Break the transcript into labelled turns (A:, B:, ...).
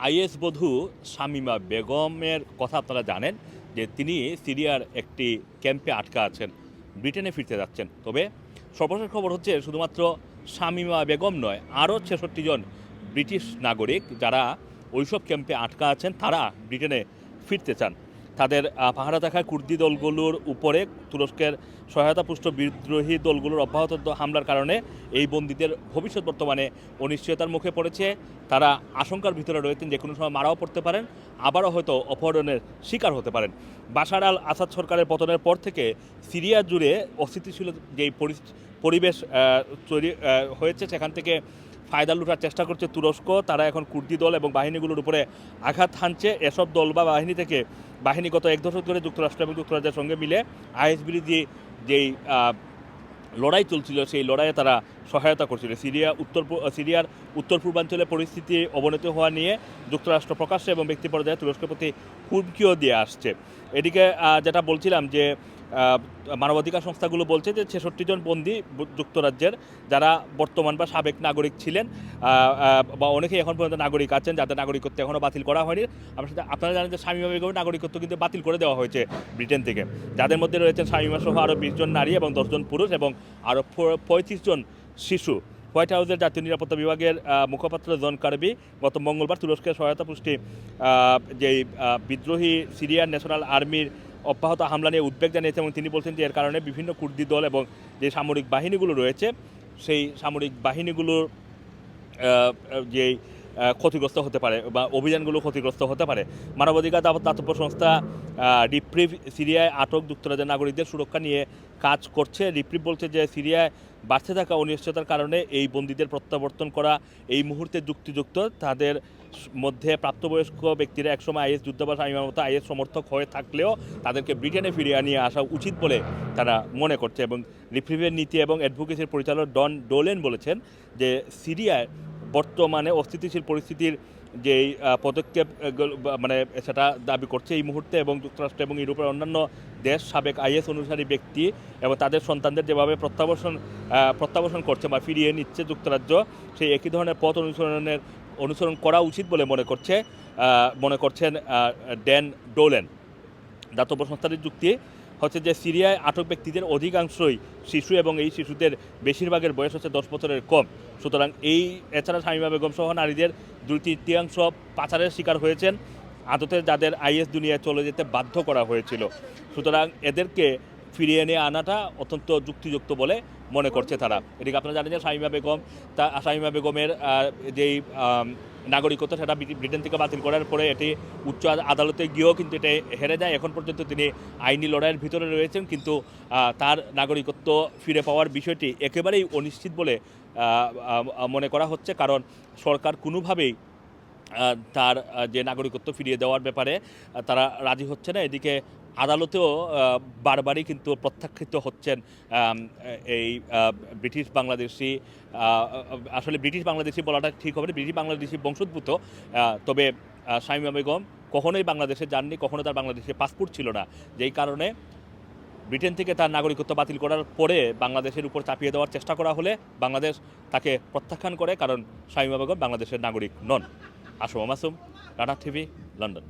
A: Is বধূ শামীমা বেগমের কথা আপনারা জানেন যে তিনি সিরিয়ার একটি ক্যাম্পে আটকা আছেন, ব্রিটেনে ফিরতে যাচ্ছেন। তবে সর্বশেষ খবর হচ্ছে শুধুমাত্র শামীমা বেগম নয়, আরও ৬৬ জন ব্রিটিশ নাগরিক যারা ওইসব ক্যাম্পে আটকা আছেন তারা ব্রিটেনে ফিরতে চান। তাদের পাহারা থাকা কুর্দি দলগুলোর উপরে তুরস্কের সহায়তাপুষ্ট বিদ্রোহী দলগুলোর অব্যাহত হামলার কারণে এই বন্দীদের ভবিষ্যৎ বর্তমানে অনিশ্চয়তার মুখে পড়েছে। তারা আশঙ্কার ভিতরে রয়েছেন, যে কোনো সময় মারাও পড়তে পারেন, আবারও হয়তো অপহরণের শিকার হতে পারেন। বাশার আল আসাদ সরকারের পতনের পর থেকে সিরিয়া জুড়ে অস্থিতিশীল যেই পরিবেশ তৈরি হয়েছে, সেখান থেকে ফায়দা লুটার চেষ্টা করছে তুরস্ক। তারা এখন কুর্দি দল এবং বাহিনীগুলোর উপরে আঘাত হানছে। এসব দল বা বাহিনী থেকে বাহিনীগত এক দশক ধরে যুক্তরাষ্ট্র এবং যুক্তরাজ্যের সঙ্গে মিলে আইএস বিরোধী যেই লড়াই চলছিল, সেই লড়াইয়ে তারা সহায়তা করছিল। সিরিয়ার উত্তর পূর্বাঞ্চলে পরিস্থিতি অবনতি হওয়া নিয়ে যুক্তরাষ্ট্র প্রকাশ্যে এবং ব্যক্তি পর্যায়ে তুরস্কের প্রতি হুমকিও দিয়ে আসছে। এদিকে যেটা বলছিলাম যে মানবাধিকার সংস্থাগুলো বলছে যে ৬৬ জন বন্দী যুক্তরাজ্যের, যারা বর্তমান বা সাবেক নাগরিক ছিলেন বা অনেকেই এখন পর্যন্ত নাগরিক আছেন, যাদের নাগরিকত্ব এখনও বাতিল করা হয়নি। আপনারা জানেন যে শামীমা বেগমের নাগরিকত্ব কিন্তু বাতিল করে দেওয়া হয়েছে ব্রিটেন থেকে, যাদের মধ্যে রয়েছেন শামীমা সহ আরও ২০ জন নারী এবং ১০ জন পুরুষ এবং আরও ৩৫ জন শিশু। হোয়াইট হাউসের জাতীয় নিরাপত্তা বিভাগের মুখপাত্র জন কার্বি গত মঙ্গলবার তুরস্কের সহায়তা পুষ্টি যেই বিদ্রোহী সিরিয়ান ন্যাশনাল আর্মির অব্যাহত হামলা নিয়ে উদ্বেগ জানিয়েছে এবং তিনি বলছেন যে এর কারণে বিভিন্ন কুর্দি দল এবং যে সামরিক বাহিনীগুলো রয়েছে, সেই সামরিক বাহিনীগুলোর যেই ক্ষতিগ্রস্ত হতে পারে বা অভিযানগুলো ক্ষতিগ্রস্ত হতে পারে। মানবাধিকার দাতব্য সংস্থা রিপ্রিভ সিরিয়ায় আটক যুক্তরাজ্যের নাগরিকদের সুরক্ষা নিয়ে কাজ করছে। রিপ্রিভ বলছে যে সিরিয়ায় বাড়তে থাকা অনিশ্চয়তার কারণে এই বন্দীদের প্রত্যাবর্তন করা এই মুহূর্তে যুক্তিযুক্ত। তাদের মধ্যে প্রাপ্তবয়স্ক ব্যক্তিরা একসময় আইএস যুদ্ধাবাস আইনের মতো আইএস সমর্থক হয়ে থাকলেও তাদেরকে ব্রিটেনে ফিরিয়ে নিয়ে আসা উচিত বলে তারা মনে করছে। এবং রিপ্রিভের নীতি এবং অ্যাডভোকেসির পরিচালক ডন ডোলেন বলেছেন যে সিরিয়ায় বর্তমানে অস্থিতিশীল পরিস্থিতির যেই পদক্ষেপ মানে সেটা দাবি করছে এই মুহূর্তে, এবং যুক্তরাষ্ট্র এবং ইউরোপের অন্যান্য দেশ সাবেক আইএস অনুসারী ব্যক্তি এবং তাদের সন্তানদের যেভাবে প্রত্যাবর্তন করছে বা ফিরিয়ে নিচ্ছে যুক্তরাজ্য, সেই একই ধরনের পথ অনুসরণ করা উচিত বলে মনে করছেন ড্যান ডোলেন। দাতব্য সংস্থাটির যুক্তি হচ্ছে যে সিরিয়ায় আটক ব্যক্তিদের অধিকাংশই শিশু এবং এই শিশুদের বেশিরভাগের বয়স হচ্ছে 10 বছরের কম। সুতরাং এছাড়া শামীমা বেগম সহ নারীদের 2/3 পাচারের শিকার হয়েছেন, আদতে যাদের আইএস দুনিয়ায় চলে যেতে বাধ্য করা হয়েছিল। সুতরাং এদেরকে ফিরিয়ে নিয়ে আনাটা অত্যন্ত যুক্তিযুক্ত বলে মনে করছে তারা। এদিকে আপনারা জানেন যে শামীমা বেগমের যেই নাগরিকত্ব, সেটা ব্রিটেন থেকে বাতিল করার পরে এটি উচ্চ আদালতে গিয়েও কিন্তু এটা হেরে যায়। এখন পর্যন্ত তিনি আইনি লড়াইয়ের ভিতরে রয়েছেন, কিন্তু তার নাগরিকত্ব ফিরে পাওয়ার বিষয়টি একেবারেই অনিশ্চিত বলে মনে করা হচ্ছে, কারণ সরকার কোনোভাবেই তার যে নাগরিকত্ব ফিরিয়ে দেওয়ার ব্যাপারে তারা রাজি হচ্ছে না। এদিকে আদালতেও বারবারই কিন্তু প্রত্যাখ্যিত হচ্ছেন এই ব্রিটিশ বাংলাদেশি, আসলে ব্রিটিশ বাংলাদেশি বলাটা ঠিক হবে না, ব্রিটিশ বাংলাদেশি বংশোদ্ভূত। তবে শামীমা বেগম কখনোই বাংলাদেশে যাননি, কখনো তার বাংলাদেশে পাসপোর্ট ছিল না, যেই কারণে ব্রিটেন থেকে তার নাগরিকত্ব বাতিল করার পরে বাংলাদেশের উপর চাপিয়ে দেওয়ার চেষ্টা করা হলে বাংলাদেশ তাকে প্রত্যাখ্যান করে, কারণ শামীমা বেগম বাংলাদেশের নাগরিক নন। Assam Masum, Rana TV, London.